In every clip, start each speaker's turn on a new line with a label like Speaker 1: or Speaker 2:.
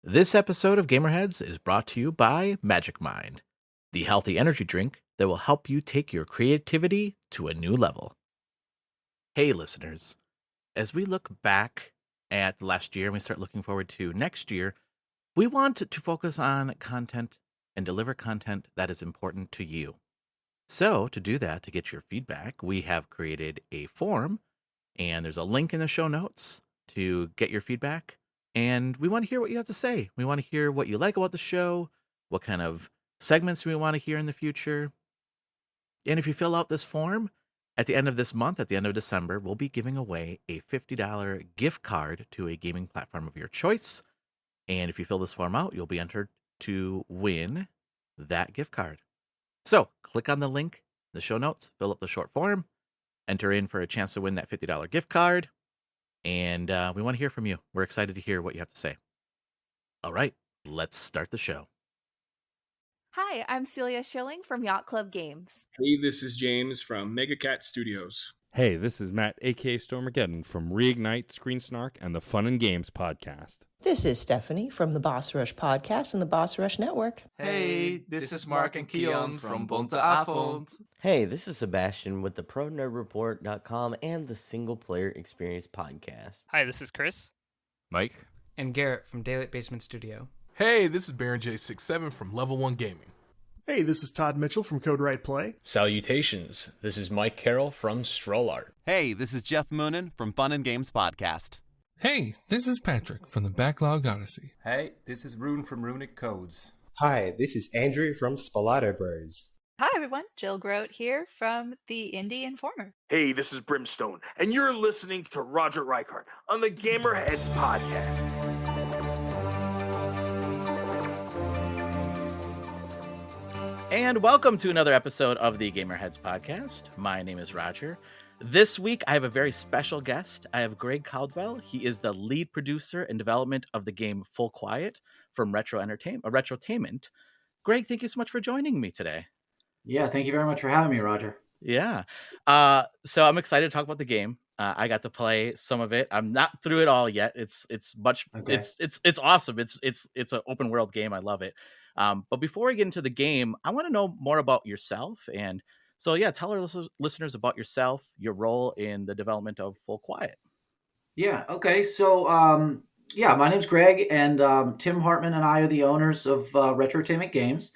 Speaker 1: This episode of Gamerheads is brought to you by Magic Mind, the healthy energy drink that will help you take your creativity to a new level. Hey, listeners, as we look back at last year and we start looking forward to next year, we want to focus on content and deliver content that is important to you. So, to do that, to get your feedback, we have created a form, and there's a link in the show notes to get your feedback. And we want to hear what you have to say. We want to hear what you like about the show, what kind of segments we want to hear in the future. And if you fill out this form, at the end of this month, at the end of December, we'll be giving away a $50 gift card to a gaming platform of your choice. And if you fill this form out, you'll be entered to win that gift card. So click on the link in the show notes, fill out the short form, enter in for a chance to win that $50 gift card. And we want to hear from you. We're excited to hear what you have to say. All right, let's start the show.
Speaker 2: Hi, I'm Celia Schilling from Yacht Club Games.
Speaker 3: Hey, this is James from Mega Cat Studios.
Speaker 4: Hey, this is Matt, aka Stormageddon from Reignite, Screen Snark, and the Fun and Games podcast.
Speaker 5: This is Stephanie from the Boss Rush podcast and the Boss Rush Network.
Speaker 6: Hey, this is Mark and Keon from Bonte Avond.
Speaker 7: Hey, this is Sebastian with the ProNerdReport.com and the Single Player Experience podcast.
Speaker 8: Hi, this is Chris.
Speaker 9: Mike.
Speaker 6: And Garrett from Daylight Basement Studio.
Speaker 10: Hey, this is Baron J67 from Level 1 Gaming.
Speaker 11: Hey, this is Todd Mitchell from Code Right Play.
Speaker 12: Salutations, this is Mike Carroll from Stroll Art.
Speaker 13: Hey, this is Jeff Moonen from Fun and Games Podcast.
Speaker 10: Hey, this is Patrick from the Backlog Odyssey.
Speaker 14: Hey, this is Rune from Runic Codes.
Speaker 15: Hi, this is Andrew from Spalato Bros.
Speaker 16: Hi everyone, Jill Grote here from the Indie Informer.
Speaker 17: Hey, this is Brimstone, and you're listening to Roger Reichart on the Gamerheads Podcast.
Speaker 1: And welcome to another episode of the Gamerheads Podcast. My name is Roger. This week, I have a very special guest. I have Greg Caldwell. He is the lead producer and development of the game Full Quiet from Retrotainment. Greg, thank you so much for joining me today.
Speaker 18: Yeah, thank you very much for having me, Roger.
Speaker 1: Yeah. So I'm excited to talk about the game. I got to play some of it. I'm not through it all yet. It's awesome. It's an open world game. I love it. But before we get into the game, I want to know more about yourself. And so, yeah, tell our listeners about yourself, your role in the development of Full Quiet.
Speaker 18: Yeah. Okay. So, my name's Greg, and Tim Hartman and I are the owners of Retrotainment Games,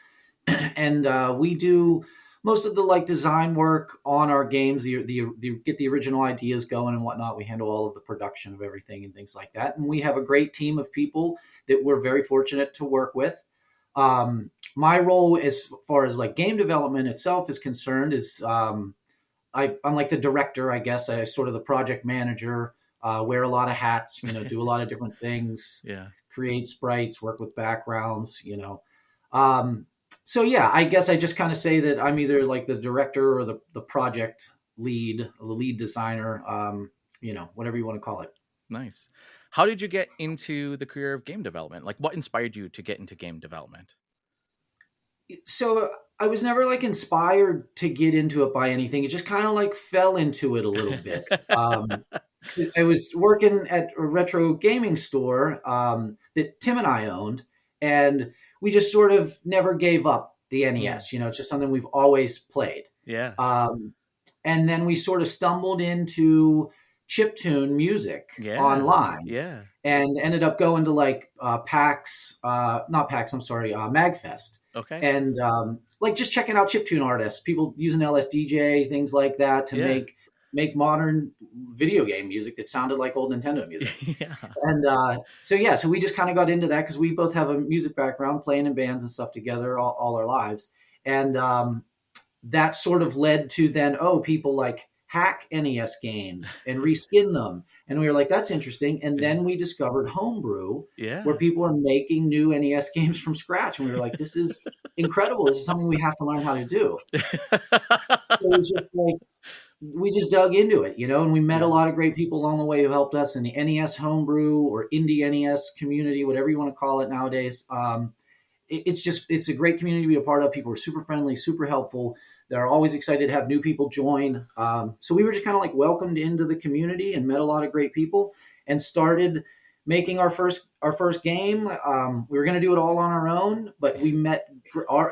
Speaker 18: and we do most of the design work on our games. The get the original ideas going and whatnot. We handle all of the production of everything and things like that. And we have a great team of people that we're very fortunate to work with. My role as far as game development itself is concerned is I'm like the director, I guess. I sort of the project manager, wear a lot of hats, do a lot of different things, create sprites, work with backgrounds, So yeah, I guess I just kind of say that I'm either the director or the project lead, the lead designer, whatever you want to call it.
Speaker 1: Nice. How did you get into the career of game development? What inspired you to get into game development?
Speaker 18: So I was never inspired to get into it by anything. It just kind of fell into it a little bit. I was working at a retro gaming store that Tim and I owned, and we just sort of never gave up the NES. It's just something we've always played.
Speaker 1: Yeah.
Speaker 18: And then we sort of stumbled into chiptune music online, and ended up going to Magfest.
Speaker 1: Okay.
Speaker 18: And just checking out chiptune artists, people using LSDJ, things like that to make modern video game music that sounded like old Nintendo music. And so we just kind of got into that because we both have a music background, playing in bands and stuff together all our lives. And that sort of led to then, people hack NES games and reskin them. And we were like, that's interesting. And then we discovered Homebrew, where people are making new NES games from scratch. And we were like, this is incredible. This is something we have to learn how to do. So it was just we just dug into it, and we met a lot of great people along the way who helped us in the NES Homebrew or Indie NES community, whatever you want to call it nowadays. It's a great community to be a part of. People are super friendly, super helpful. They're always excited to have new people join. So we were just kind of welcomed into the community and met a lot of great people and started making our first game. We were going to do it all on our own, but we met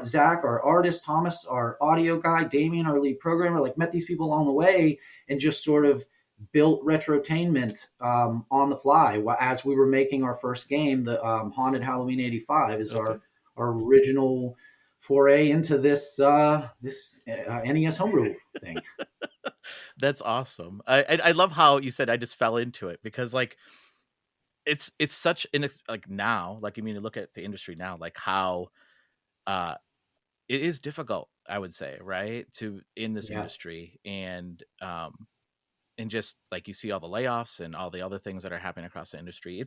Speaker 18: Zach, our artist, Thomas, our audio guy, Damien, our lead programmer, like met these people along the way and just sort of built Retrotainment on the fly as we were making our first game. The Haunted Halloween 85 is our original foray into this NES Homebrew thing.
Speaker 1: That's awesome. I love how you said I just fell into it, because like it's such like now, like, I mean, look at the industry now, like how it is difficult, I would say, right, in this industry, and just like you see all the layoffs and all the other things that are happening across the industry.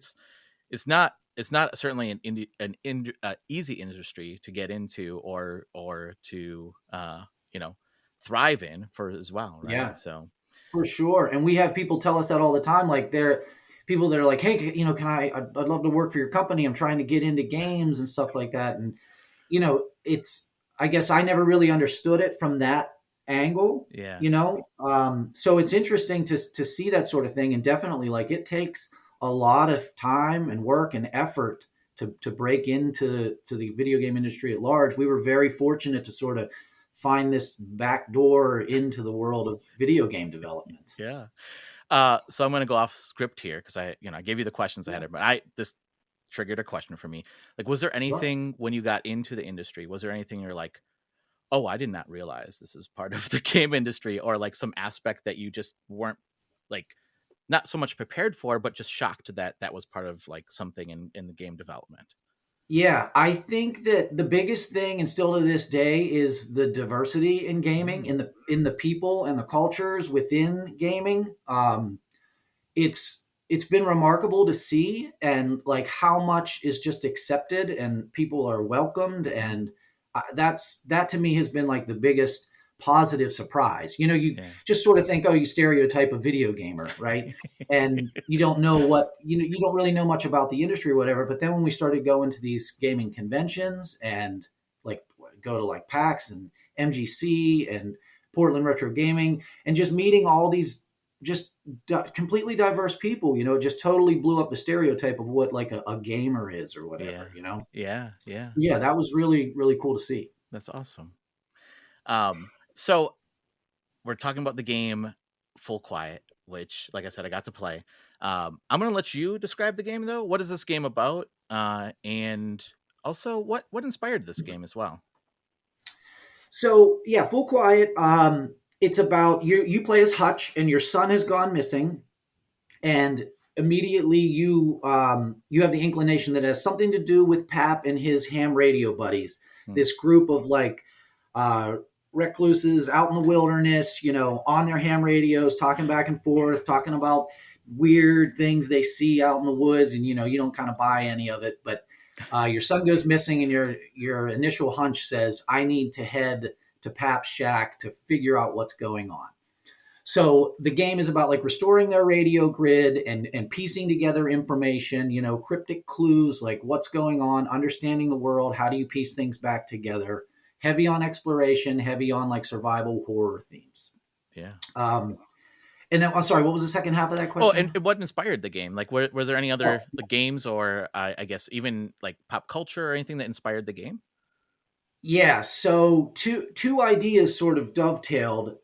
Speaker 1: It's not certainly an easy industry to get into or to thrive in for as well, right?
Speaker 18: Yeah,
Speaker 1: so
Speaker 18: for sure. And we have people tell us that all the time. Like, they're people that are like, hey, I'd love to work for your company. I'm trying to get into games and stuff like that. And I guess I never really understood it from that angle.
Speaker 1: Yeah.
Speaker 18: So it's interesting to see that sort of thing. And definitely, like, it takes a lot of time and work and effort to break into the video game industry at large. We were very fortunate to sort of find this back door into the world of video game development.
Speaker 1: Yeah. So I'm going to go off script here, because I gave you the questions ahead of, but this triggered a question for me. Like, was there anything when you got into the industry, was there anything you're like, oh, I did not realize this is part of the game industry, or like some aspect that you just weren't like not so much prepared for, but just shocked that was part of like something in the game development?
Speaker 18: Yeah, I think that the biggest thing, and still to this day, is the diversity in gaming, in the people and the cultures within gaming. It's been remarkable to see, and like how much is just accepted and people are welcomed, and that to me has been like the biggest positive surprise. You just sort of think, oh, you stereotype a video gamer, right? And you don't know you don't really know much about the industry or whatever. But then when we started going to these gaming conventions and like go to like PAX and MGC and Portland Retro Gaming, and just meeting all these just completely diverse people, it just totally blew up the stereotype of what like a gamer is or whatever,
Speaker 1: Yeah.
Speaker 18: Yeah, that was really, really cool to see.
Speaker 1: That's awesome. So we're talking about the game Full Quiet, which, like I said, I got to play. I'm going to let you describe the game, though. What is this game about? And also, what inspired this game as well?
Speaker 18: So, yeah, Full Quiet, it's about you play as Hutch, and your son has gone missing, and immediately you have the inclination that it has something to do with Pap and his ham radio buddies, this group of like recluses out in the wilderness, on their ham radios, talking back and forth, talking about weird things they see out in the woods, and you don't kind of buy any of it, but your son goes missing, and your initial hunch says, I need to head to Pap's shack to figure out what's going on. So the game is about like restoring their radio grid and piecing together information, cryptic clues, like what's going on, understanding the world, how do you piece things back together. Heavy on exploration, heavy on like survival horror themes.
Speaker 1: Yeah.
Speaker 18: And then, I'm sorry, what was the second half of that question?
Speaker 1: Oh, and what inspired the game? Like, were there any other games, or I guess even like pop culture or anything that inspired the game?
Speaker 18: Yeah. So two ideas sort of dovetailed.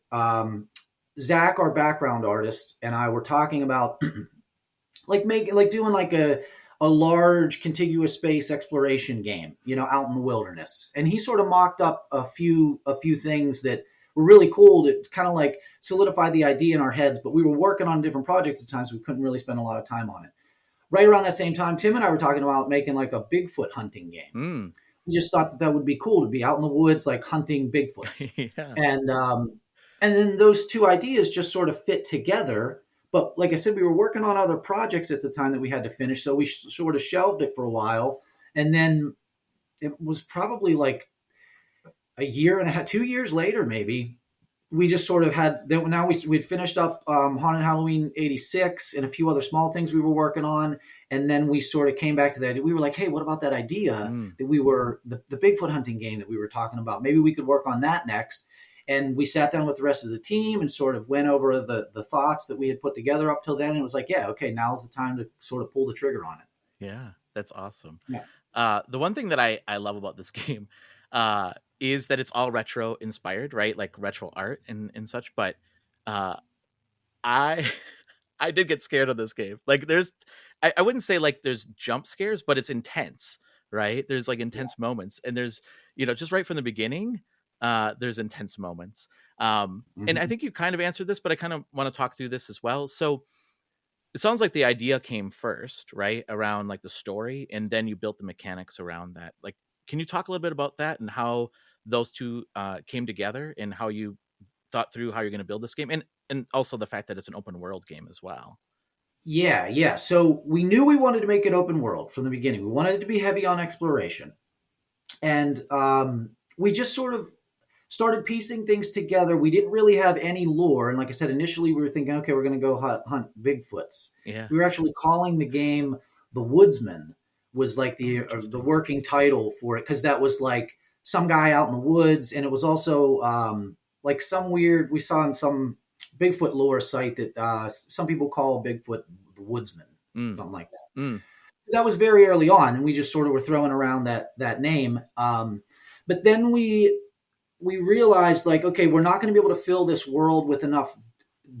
Speaker 18: Zach, our background artist, and I were talking about doing like a large contiguous space exploration game, out in the wilderness. And he sort of mocked up a few things that were really cool to kind of like solidify the idea in our heads, but we were working on different projects at times, so we couldn't really spend a lot of time on it. Right around that same time, Tim and I were talking about making like a Bigfoot hunting game. We just thought that would be cool to be out in the woods, like hunting Bigfoots.
Speaker 1: Yeah.
Speaker 18: And then those two ideas just sort of fit together. But like I said, we were working on other projects at the time that we had to finish, so we sort of shelved it for a while. And then it was probably like a year and a half, 2 years later, maybe, we just sort of had, now we'd finished up Haunted Halloween 86 and a few other small things we were working on. And then we sort of came back to that. We were like, hey, what about that idea that we were, the Bigfoot hunting game that we were talking about? Maybe we could work on that next. And we sat down with the rest of the team and sort of went over the thoughts that we had put together up till then. And it was like, yeah, okay, now's the time to sort of pull the trigger on it.
Speaker 1: Yeah, that's awesome.
Speaker 18: Yeah.
Speaker 1: The one thing that I love about this game is that it's all retro inspired, right? Like retro art and such. But I did get scared of this game. Like I wouldn't say like there's jump scares, but it's intense, right? There's like intense moments, and there's, just right from the beginning, there's intense moments. And I think you kind of answered this, but I kind of want to talk through this as well. So it sounds like the idea came first, right? Around like the story, and then you built the mechanics around that. Like, can you talk a little bit about that and how those two came together, and how you thought through how you're going to build this game, and also the fact that it's an open world game as well?
Speaker 18: Yeah. So we knew we wanted to make it open world from the beginning. We wanted it to be heavy on exploration. And we just sort of started piecing things together. We didn't really have any lore. And like I said, initially we were thinking, okay, we're going to go hunt Bigfoots.
Speaker 1: Yeah.
Speaker 18: We were actually calling the game The Woodsman, was like the working title for it, because that was like some guy out in the woods. And it was also like some weird, we saw in some Bigfoot lore site that some people call Bigfoot the Woodsman, something like that. That was very early on, and we just sort of were throwing around that name. But then we realized, like, okay, we're not going to be able to fill this world with enough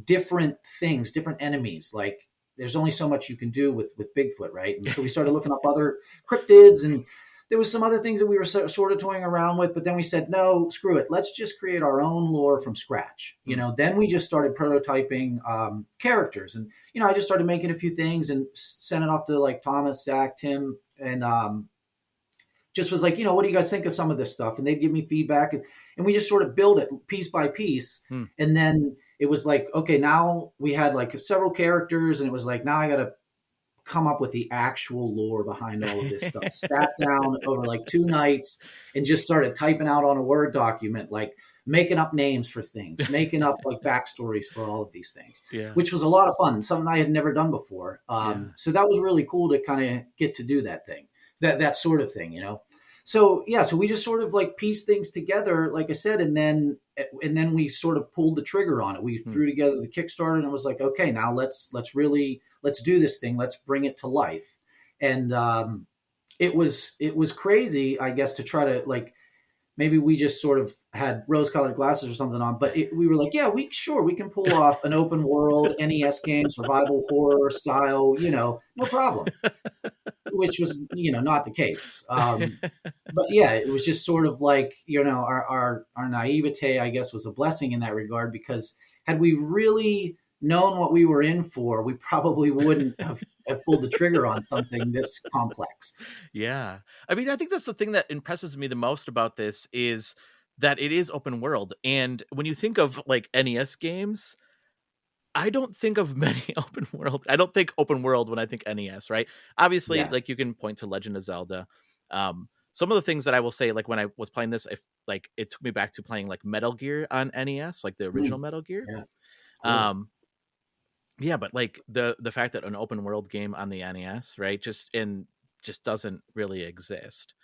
Speaker 18: different things, different enemies. Like, there's only so much you can do with Bigfoot, right? And so we started looking up other cryptids, and there was some other things that we were sort of toying around with, but then we said, no, screw it. Let's just create our own lore from scratch. Then we just started prototyping characters. And, I just started making a few things and sent it off to like Thomas, Zach, Tim, and just was like, what do you guys think of some of this stuff? And they'd give me feedback, and we just sort of build it piece by piece. And then it was like, okay, now we had like several characters, and it was like, now I got to come up with the actual lore behind all of this stuff. Sat down over like 2 nights and just started typing out on a Word document, like making up names for things, making up like backstories for all of these things, which was a lot of fun. Something I had never done before. So that was really cool to kind of get to do that thing, that sort of thing, So so we just sort of like pieced things together, like I said, and then we sort of pulled the trigger on it. We threw together the Kickstarter, and it was like, okay, now let's do this thing. Let's bring it to life. And it was crazy, I guess, to try to like, maybe we just sort of had rose-colored glasses or something on, but we were like, yeah, we can pull off an open world NES game, survival horror style, no problem. Which was, not the case. But yeah, it was just sort of like, our naivete, I guess, was a blessing in that regard, because had we really known what we were in for, we probably wouldn't have pulled the trigger on something this complex.
Speaker 1: Yeah. I mean, I think that's the thing that impresses me the most about this, is that it is open world. And when you think of like NES games, I don't think of many open world. I don't think open world when I think NES, right? Obviously, like you can point to Legend of Zelda. Some of the things that I will say, like when I was playing this, it took me back to playing like Metal Gear on NES, like the original Metal Gear.
Speaker 18: Yeah. Cool.
Speaker 1: Yeah, but like the fact that an open world game on the NES, right, just doesn't really exist.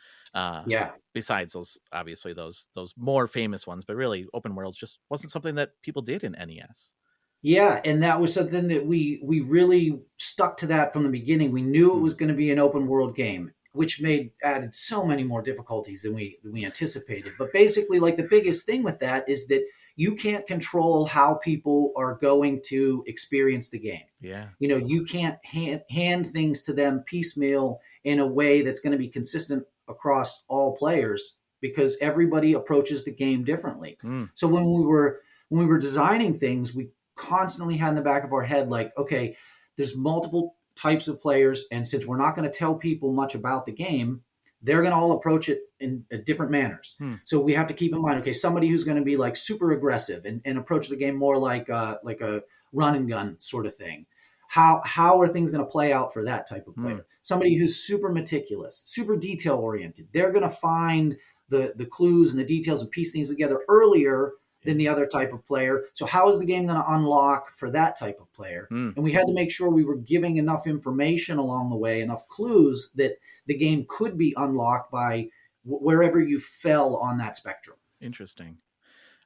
Speaker 1: Besides those more famous ones, but really open worlds just wasn't something that people did in NES.
Speaker 18: Yeah, and that was something that we really stuck to that from the beginning. We knew it was going to be an open world game, which added so many more difficulties than we anticipated. But basically, like the biggest thing with that is that you can't control how people are going to experience the game.
Speaker 1: Yeah.
Speaker 18: You can't hand things to them piecemeal in a way that's going to be consistent across all players, because everybody approaches the game differently. So when we were designing things, we constantly had in the back of our head, like, okay, there's multiple types of players, and since we're not going to tell people much about the game, they're going to all approach it in different manners. So we have to keep in mind, okay, somebody who's going to be like super aggressive and approach the game more like a run and gun sort of thing. How are things going to play out for that type of player? Somebody who's super meticulous, super detail oriented, they're going to find the clues and the details and piece things together earlier than the other type of player. So how is the game going to unlock for that type of player? And we had to make sure we were giving enough information along the way, enough clues that the game could be unlocked by wherever you fell on that spectrum.
Speaker 1: Interesting.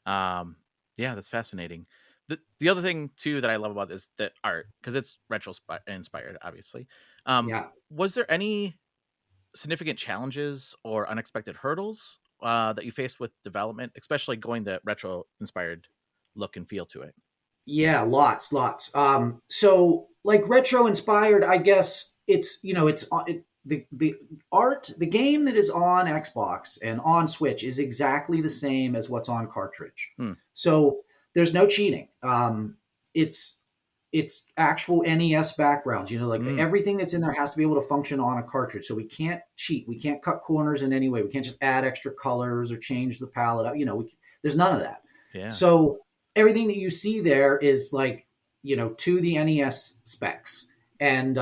Speaker 1: Yeah, that's fascinating. The other thing too that I love about is the art, because it's retro inspired, obviously. Was there any significant challenges or unexpected hurdles that you faced with development, especially going the retro inspired look and feel to it?
Speaker 18: Yeah, lots. So like retro inspired, I guess it's, the art, the game that is on Xbox and on Switch is exactly the same as what's on cartridge. So there's no cheating. It's actual NES backgrounds, everything that's in there has to be able to function on a cartridge. So we can't cheat. We can't cut corners in any way. We can't just add extra colors or change the palette. There's none of that.
Speaker 1: Yeah.
Speaker 18: So everything that you see there is like, to the NES specs. And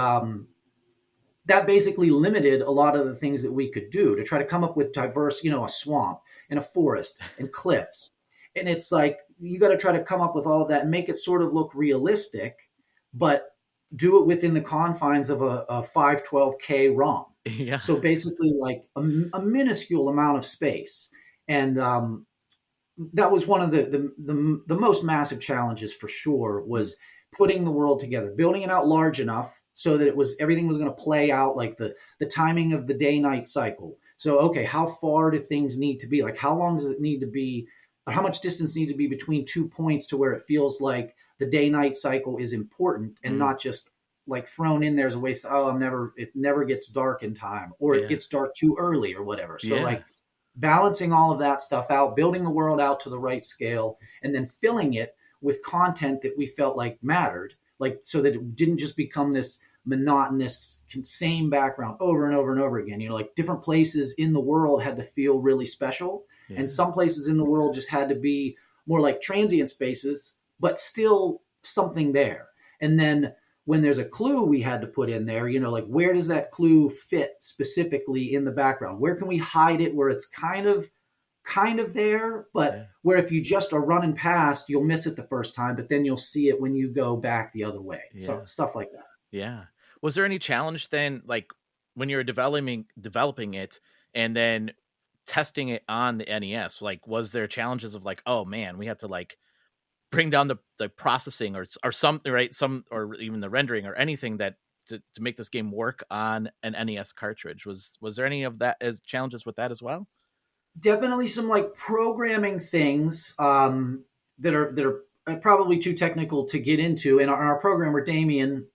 Speaker 18: that basically limited a lot of the things that we could do to try to come up with diverse, a swamp and a forest and cliffs. And it's like, you got to try to come up with all of that and make it sort of look realistic, but do it within the confines of a 512K ROM.
Speaker 1: Yeah.
Speaker 18: So basically like a minuscule amount of space. And that was one of the most massive challenges for sure, was putting the world together, building it out large enough so that everything was going to play out, like the timing of the day-night cycle. So, okay, how far do things need to be? Like, how long does it need to be? Or how much distance needs to be between 2 points to where it feels like the day-night cycle is important and not just like thrown in there as a waste. It never gets dark in time, or it gets dark too early or whatever. So like balancing all of that stuff out, building the world out to the right scale, and then filling it with content that we felt like mattered, like so that it didn't just become this monotonous, same background over and over and over again. Like different places in the world had to feel really special. And some places in the world just had to be more like transient spaces, but still something there. And then when there's a clue we had to put in there, like where does that clue fit specifically in the background? Where can we hide it where it's kind of there, but where if you just are running past, you'll miss it the first time, but then you'll see it when you go back the other way. So stuff like that.
Speaker 1: Yeah. Was there any challenge then, like when you were developing it and then testing it on the NES? Like, was there challenges of like, oh man, we have to like bring down the processing or something, right? Or even the rendering or anything that to make this game work on an NES cartridge? Was there any of that as challenges with that as well?
Speaker 18: Definitely some like programming things that are probably too technical to get into. And our programmer Damien,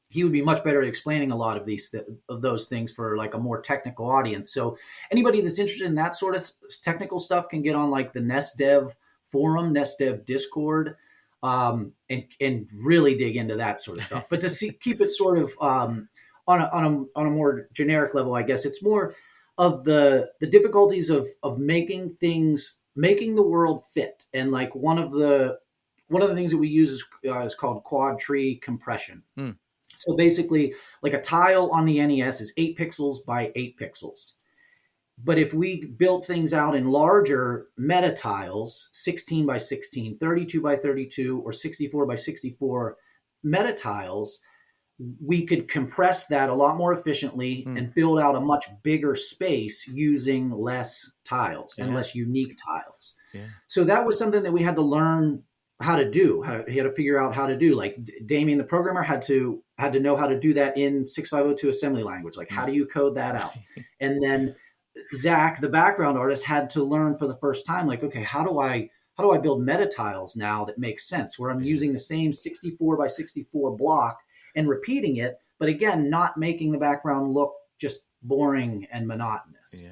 Speaker 18: he would be much better at explaining a lot of those things for like a more technical audience. So anybody that's interested in that sort of technical stuff can get on like the NES Dev forum, NES Dev Discord, and really dig into that sort of stuff. But to keep it sort of on a more generic level, I guess it's more of the difficulties of making the world fit. And like one of the things that we use is called quad tree compression. So basically, like a tile on the NES is 8 pixels by 8 pixels. But if we built things out in larger meta tiles, 16 by 16, 32 by 32, or 64 by 64 meta tiles, we could compress that a lot more efficiently and build out a much bigger space using less tiles and less unique tiles.
Speaker 1: Yeah.
Speaker 18: So that was something that we had to learn how to do. He had to figure out how to do. Like Damien, the programmer, had to know how to do that in 6502 assembly language. Like, how do you code that out? And then Zach, the background artist, had to learn for the first time, like, okay, how do I build meta tiles now that makes sense, where I'm using the same 64 by 64 block and repeating it, but again, not making the background look just boring and monotonous.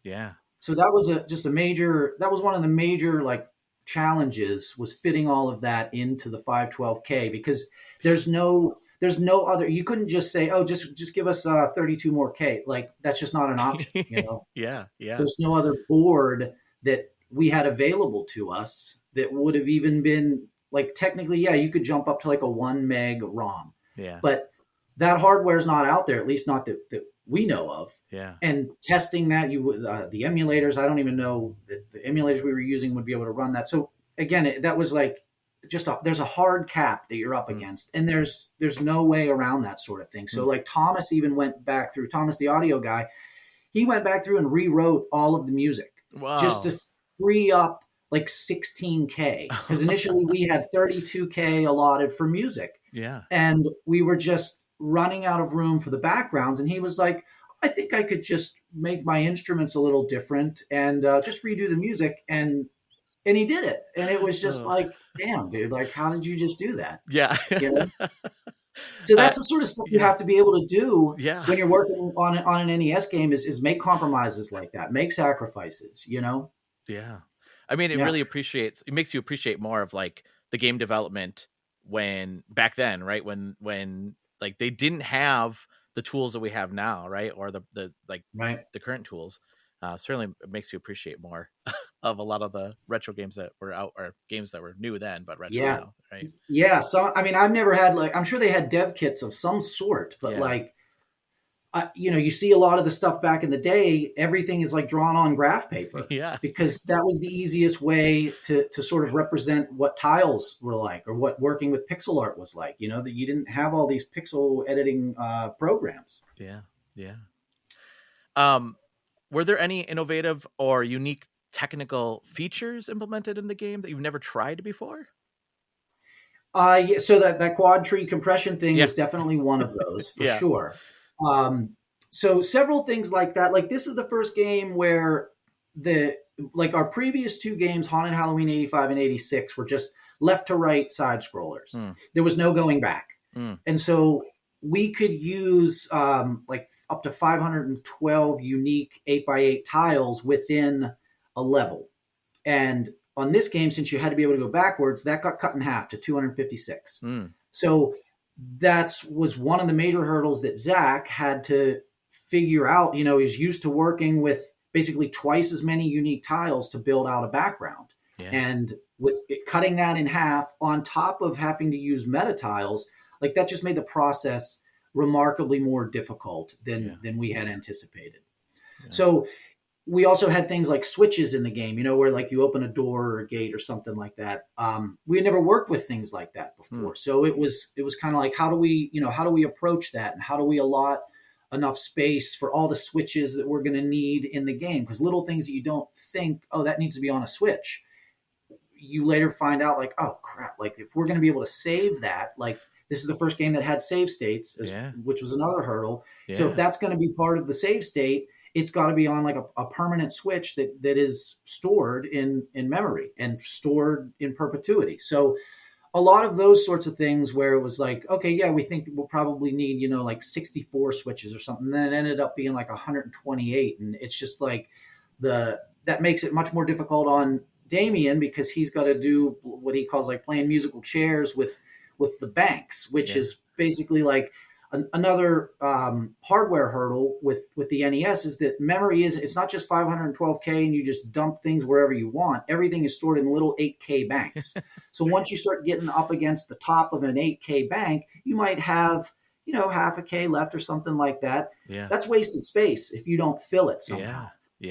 Speaker 1: Yeah.
Speaker 18: So that was one of the major like challenges, was fitting all of that into the 512K, because there's no other, you couldn't just say, oh, just give us 32 more K. Like, that's just not an option,
Speaker 1: Yeah.
Speaker 18: There's no other board that we had available to us that would have even been like, technically, you could jump up to like a 1 meg ROM.
Speaker 1: Yeah.
Speaker 18: But that hardware is not out there, at least not that we know of.
Speaker 1: Yeah.
Speaker 18: And testing that, the emulators, I don't even know that the emulators we were using would be able to run that. So again, that was like, there's a hard cap that you're up against, and there's no way around that sort of thing. So like Thomas even went back through, Thomas, the audio guy, he went back through and rewrote all of the music just to free up like 16K, because initially we had 32K allotted for music.
Speaker 1: Yeah.
Speaker 18: And we were just running out of room for the backgrounds. And he was like, I think I could just make my instruments a little different and just redo the music. And he did it. And it was just like, damn, dude, like, how did you just do that?
Speaker 1: Yeah.
Speaker 18: You know? So that's the sort of stuff you have to be able to do
Speaker 1: Yeah.
Speaker 18: when you're working on an NES game is make compromises like that, make sacrifices, you know?
Speaker 1: Yeah. I mean, it really makes you appreciate more of like the game development when back then, right? When like they didn't have the tools that we have now, right? Or the current tools. Certainly it makes you appreciate more of a lot of the retro games that were out, or games that were new then, but retro now, right?
Speaker 18: Yeah. So, I mean, I've never had I'm sure they had dev kits of some sort, but you see a lot of the stuff back in the day, everything is like drawn on graph paper.
Speaker 1: Yeah.
Speaker 18: Because that was the easiest way to sort of represent what tiles were like, or what working with pixel art was like, that you didn't have all these pixel editing programs.
Speaker 1: Yeah. Yeah. Were there any innovative or unique technical features implemented in the game that you've never tried before?
Speaker 18: So that quad tree compression thing is definitely one of those for sure. So several things like that. Like this is the first game where our previous two games, Haunted Halloween 85 and 86, were just left to right side scrollers. There was no going back. And so we could use up to 512 unique 8x8 tiles within a level. And on this game, since you had to be able to go backwards, that got cut in half to 256. So that was one of the major hurdles that Zach had to figure out. He was used to working with basically twice as many unique tiles to build out a background. And with cutting that in half on top of having to use meta tiles, like that just made the process remarkably more difficult than we had anticipated. So we also had things like switches in the game, where like you open a door or a gate or something like that. We had never worked with things like that before. So it was kind of like, how do we approach that? And how do we allot enough space for all the switches that we're going to need in the game? Because little things that you don't think, oh, that needs to be on a switch, you later find out like, oh crap, like if we're going to be able to save that, like this is the first game that had save states, which was another hurdle. So if that's going to be part of the save state, it's got to be on like a permanent switch that is stored in memory and stored in perpetuity. So a lot of those sorts of things where it was like, okay, we think that we'll probably need, like 64 switches or something. And then it ended up being like 128. And it's just like that makes it much more difficult on Damien, because he's got to do what he calls like playing musical chairs with the banks, which is basically like another hardware hurdle with the NES is that memory it's not just 512K and you just dump things wherever you want. Everything is stored in little 8K banks. So once you start getting up against the top of an 8K bank, you might have, half a K left or something like that. That's wasted space if you don't fill it somehow.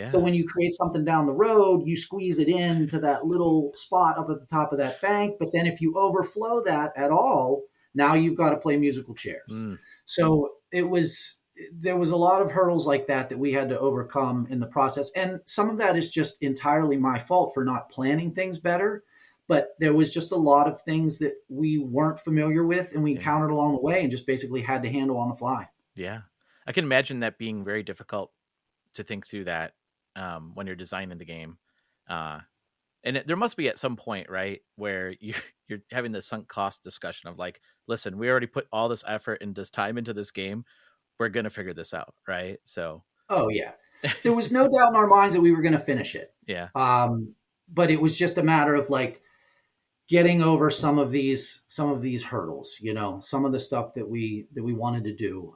Speaker 18: So when you create something down the road, you squeeze it into that little spot up at the top of that bank. But then if you overflow that at all, now you've got to play musical chairs. So there was a lot of hurdles like that we had to overcome in the process. And some of that is just entirely my fault for not planning things better. But there was just a lot of things that we weren't familiar with and we encountered along the way and just basically had to handle on the fly.
Speaker 1: Yeah. I can imagine that being very difficult to think through that when you're designing the game. And there must be at some point, right, where you're having the sunk cost discussion of like, listen, we already put all this effort and this time into this game. We're going to figure this out, right? So. Oh, yeah.
Speaker 18: There was no doubt in our minds that we were going to finish it.
Speaker 1: Yeah.
Speaker 18: But it was just a matter of like getting over some of these hurdles, some of the stuff that we wanted to do.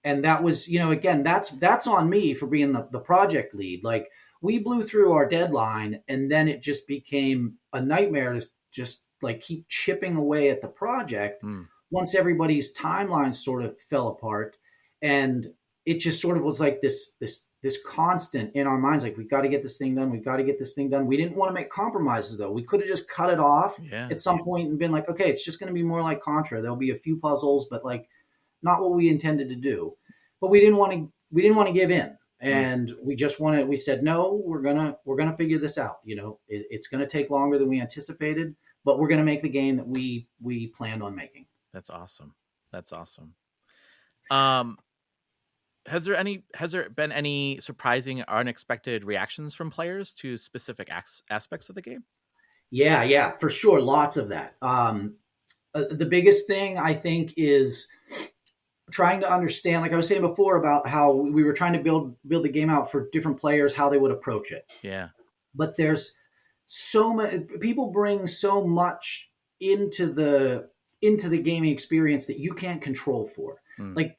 Speaker 18: And that was, again, that's on me for being the project lead. Like, we blew through our deadline and then it just became a nightmare to just like keep chipping away at the project once everybody's timelines sort of fell apart. And it just sort of was like this constant in our minds, like, we've got to get this thing done. We've got to get this thing done. We didn't want to make compromises though. We could have just cut it off at some point and been like, okay, it's just going to be more like Contra. There'll be a few puzzles, but like not what we intended to do. But we didn't want to give in. and we said, no, we're gonna figure this out. It's gonna take longer than we anticipated, but we're gonna make the game that we planned on making.
Speaker 1: That's awesome. Has there been any surprising or unexpected reactions from players to specific aspects of the game?
Speaker 18: Yeah, for sure. Lots of that. The biggest thing I think is trying to understand, like I was saying before, about how we were trying to build the game out for different players, how they would approach it.
Speaker 1: Yeah.
Speaker 18: But there's so many people bring so much into the gaming experience that you can't control for. Like,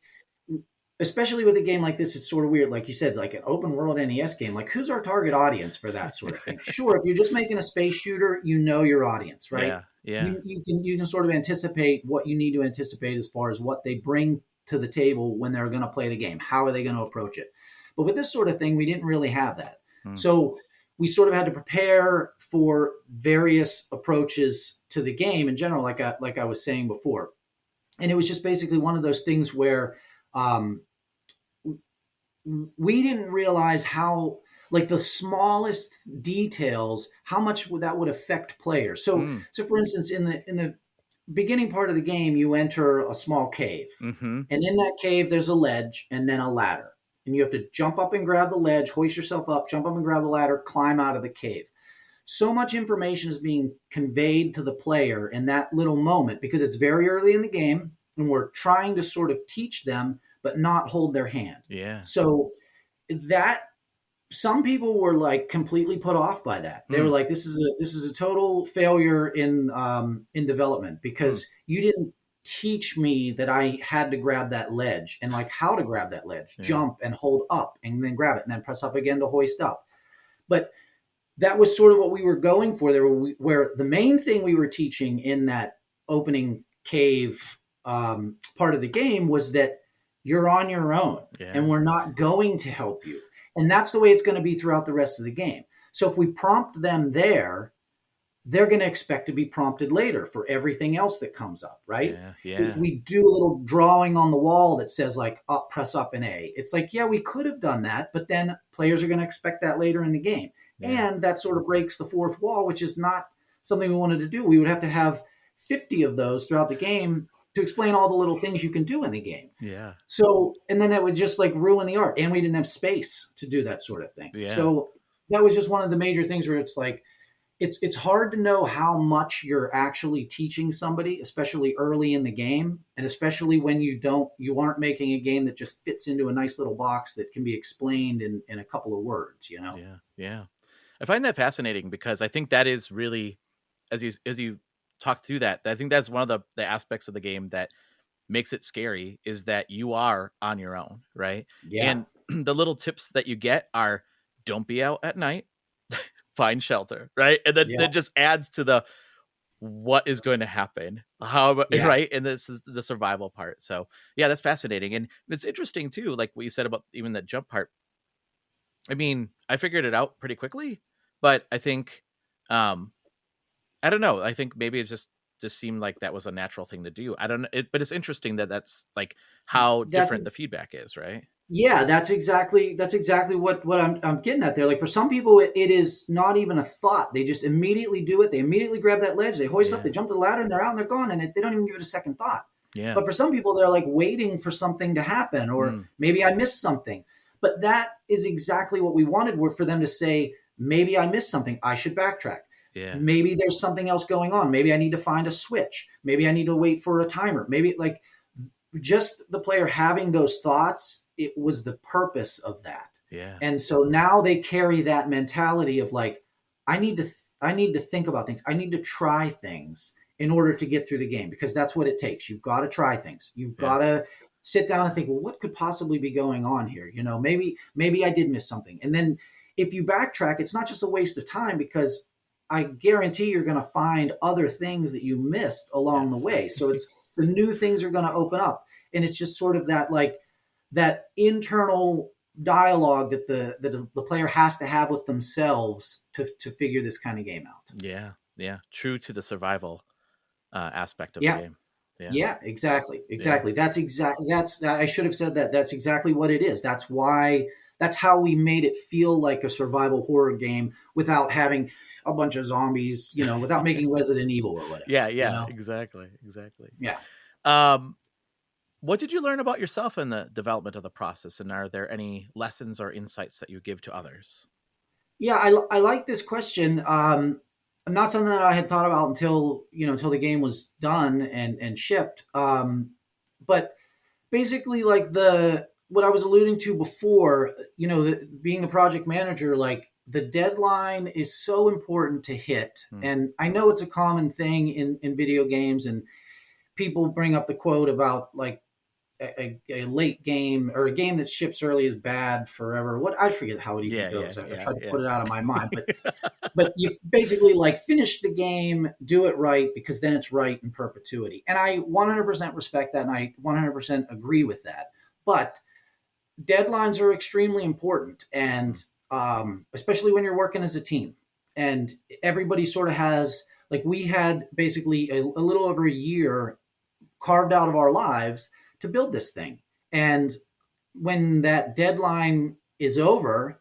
Speaker 18: especially with a game like this, it's sort of weird. Like you said, like an open world NES game, like who's our target audience for that sort of thing? Sure, if you're just making a space shooter, your audience, right?
Speaker 1: Yeah.
Speaker 18: You can sort of anticipate what you need to anticipate as far as what they bring to the table when they're going to play the game. How are they going to approach it? But with this sort of thing, we didn't really have that. So we sort of had to prepare for various approaches to the game in general, like I was saying before. And it was just basically one of those things where we didn't realize how, like, the smallest details, how much that would affect players. So for instance, in the beginning part of the game, you enter a small cave, and in that cave, there's a ledge and then a ladder, and you have to jump up and grab the ledge, hoist yourself up, jump up and grab the ladder, climb out of the cave. So much information is being conveyed to the player in that little moment because it's very early in the game, and we're trying to sort of teach them, but not hold their hand.
Speaker 1: Yeah.
Speaker 18: So that some people were like completely put off by that. They were like, "This is a total failure in development because you didn't teach me that I had to grab that ledge and like how to grab that ledge, jump and hold up and then grab it and then press up again to hoist up." But that was sort of what we were going for there, where the main thing we were teaching in that opening cave part of the game was that you're on your own and we're not going to help you. And that's the way it's going to be throughout the rest of the game. So if we prompt them there, they're going to expect to be prompted later for everything else that comes up, right? If we do a little drawing on the wall that says like up, press up and A, it's like, yeah, we could have done that, but then players are going to expect that later in the game. And that sort of breaks the fourth wall, which is not something we wanted to do. We would have to have 50 of those throughout the game to explain all the little things you can do in the game.
Speaker 1: Yeah.
Speaker 18: So, and then that would just like ruin the art, and we didn't have space to do that sort of thing.
Speaker 1: Yeah.
Speaker 18: So that was just one of the major things where it's like, it's hard to know how much you're actually teaching somebody, especially early in the game. And especially when you aren't making a game that just fits into a nice little box that can be explained in a couple of words,
Speaker 1: Yeah. I find that fascinating because I think that is really, as you talk through that, I think that's one of the aspects of the game that makes it scary, is that you are on your own, right?
Speaker 18: Yeah.
Speaker 1: And the little tips that you get are, don't be out at night, find shelter, right? And then that just adds to the what is going to happen, right? And this is the survival part. So yeah, that's fascinating. And it's interesting too, like what you said about even that jump part. I mean, I figured it out pretty quickly, but I think I don't know. I think maybe it just seemed like that was a natural thing to do. I don't know. But it's interesting that that's like how different the feedback is, right?
Speaker 18: Yeah, that's exactly what I'm getting at there. Like for some people, it is not even a thought. They just immediately do it. They immediately grab that ledge. They hoist up, they jump the ladder, and they're out and they're gone. And they don't even give it a second thought.
Speaker 1: Yeah.
Speaker 18: But for some people, they're like waiting for something to happen, or maybe I missed something. But that is exactly what we wanted, were for them to say, maybe I missed something. I should backtrack.
Speaker 1: Yeah.
Speaker 18: Maybe there's something else going on. Maybe I need to find a switch. Maybe I need to wait for a timer. Maybe like just the player having those thoughts, it was the purpose of that.
Speaker 1: Yeah.
Speaker 18: And so now they carry that mentality of like, I need to think about things. I need to try things in order to get through the game, because that's what it takes. You've got to try things. You've got to sit down and think, well, what could possibly be going on here? Maybe I did miss something. And then if you backtrack, it's not just a waste of time, because I guarantee you're going to find other things that you missed along the way. So it's the new things are going to open up. And it's just sort of that, like that internal dialogue that the player has to have with themselves to figure this kind of game out.
Speaker 1: Yeah. Yeah. True to the survival aspect of the game.
Speaker 18: Yeah, exactly. That's I should have said that. That's exactly what it is. That's why that's how we made it feel like a survival horror game without having a bunch of zombies, without making Resident Evil or whatever.
Speaker 1: Yeah, exactly.
Speaker 18: Yeah.
Speaker 1: What did you learn about yourself in the development of the process, and are there any lessons or insights that you give to others?
Speaker 18: Yeah, I like this question. Not something that I had thought about until the game was done and shipped. But basically, like what I was alluding to before, being the project manager, like the deadline is so important to hit. And I know it's a common thing in video games, and people bring up the quote about like a late game or a game that ships early is bad forever. I forget how it even goes. I tried to put it out of my mind, but you basically like finish the game, do it right, because then it's right in perpetuity. And I 100% respect that, and I 100% agree with that. But deadlines are extremely important, and especially when you're working as a team, and everybody sort of has, like, we had basically a little over a year carved out of our lives to build this thing. And when that deadline is over,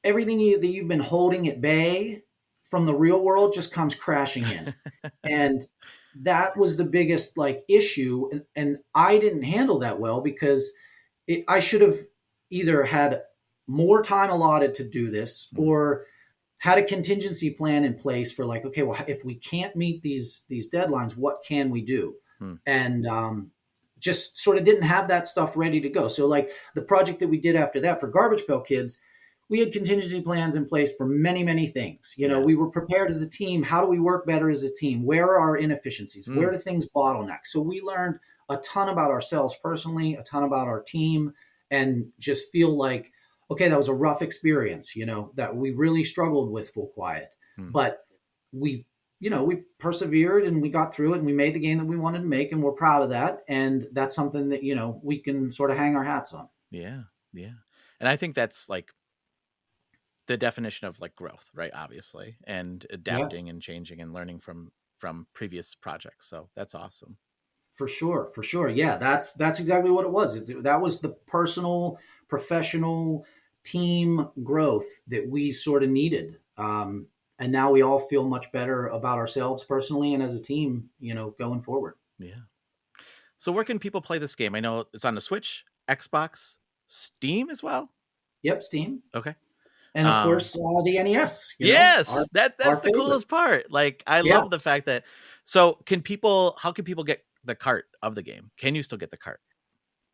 Speaker 18: everything that you've been holding at bay from the real world just comes crashing in. And that was the biggest like issue. And I didn't handle that well, because I should have either had more time allotted to do this, or had a contingency plan in place for like, okay, well, if we can't meet these deadlines, what can we do? And just sort of didn't have that stuff ready to go. So like the project that we did after that for Garbage Pail Kids, we had contingency plans in place for many, many things. We were prepared as a team. How do we work better as a team? Where are our inefficiencies? Where do things bottleneck? So we learned a ton about ourselves personally, a ton about our team, and just feel like, okay, that was a rough experience, that we really struggled with Full Quiet. But we persevered, and we got through it, and we made the game that we wanted to make, and we're proud of that. And that's something that, we can sort of hang our hats on.
Speaker 1: Yeah. And I think that's like the definition of like growth, right? Obviously, and adapting and changing and learning from previous projects. So that's awesome.
Speaker 18: For sure. Yeah, that's exactly what it was. That was the personal, professional team growth that we sort of needed. And now we all feel much better about ourselves personally and as a team, going forward.
Speaker 1: Yeah. So where can people play this game? I know it's on the Switch, Xbox, Steam as well.
Speaker 18: Yep, Steam.
Speaker 1: Okay.
Speaker 18: And of course, the NES.
Speaker 1: Yes, that's the coolest part. Like, I love the fact that. So how can people get the cart of the game? Can you still get the cart?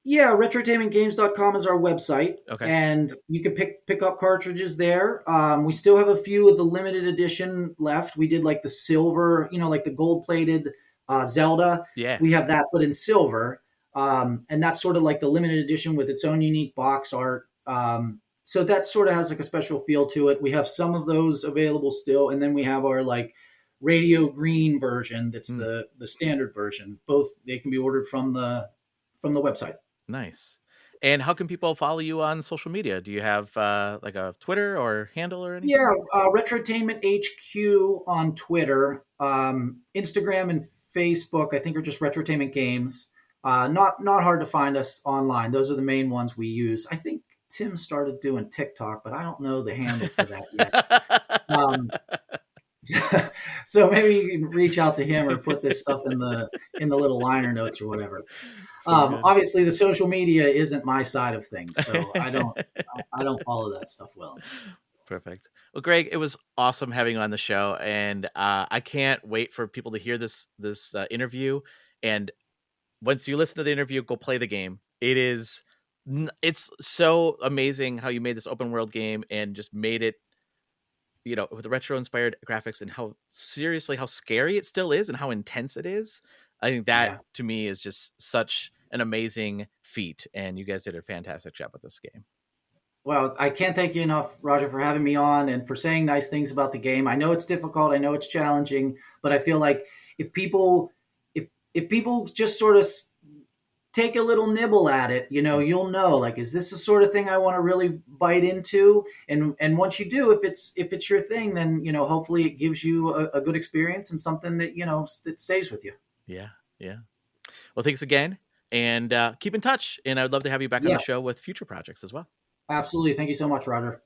Speaker 18: Yeah, retrotainmentgames.com is our website.
Speaker 1: Okay.
Speaker 18: And you can pick up cartridges there. We still have a few of the limited edition left. We did like the silver, like the gold-plated Zelda.
Speaker 1: Yeah.
Speaker 18: We have that, but in silver. And that's sort of like the limited edition with its own unique box art. So that sort of has like a special feel to it. We have some of those available still. And then we have our like radio green version. That's the standard version. Both, they can be ordered from the website.
Speaker 1: Nice. And how can people follow you on social media? Do you have like a Twitter or handle or anything?
Speaker 18: Yeah, Retrotainment HQ on Twitter. Instagram and Facebook, I think, are just Retrotainment Games. Not hard to find us online. Those are the main ones we use. I think Tim started doing TikTok, but I don't know the handle for that yet. So maybe you can reach out to him or put this stuff in the little liner notes or whatever. Obviously, the social media isn't my side of things, so I don't follow that stuff well.
Speaker 1: Perfect. Well, Greg, it was awesome having you on the show, and I can't wait for people to hear this interview. And once you listen to the interview, go play the game. It's so amazing how you made this open world game and just made it, with the retro inspired graphics, and how scary it still is and how intense it is. I think that to me is just such an amazing feat, and you guys did a fantastic job with this game.
Speaker 18: Well, I can't thank you enough, Roger, for having me on and for saying nice things about the game. I know it's difficult. I know it's challenging, but I feel like if people just sort of take a little nibble at it, you'll know, like, is this the sort of thing I want to really bite into? And once you do, if it's your thing, then, hopefully it gives you a good experience and something that, that stays with you.
Speaker 1: Yeah. Well, thanks again, and keep in touch. And I would love to have you back on the show with future projects as well.
Speaker 18: Absolutely. Thank you so much, Roger.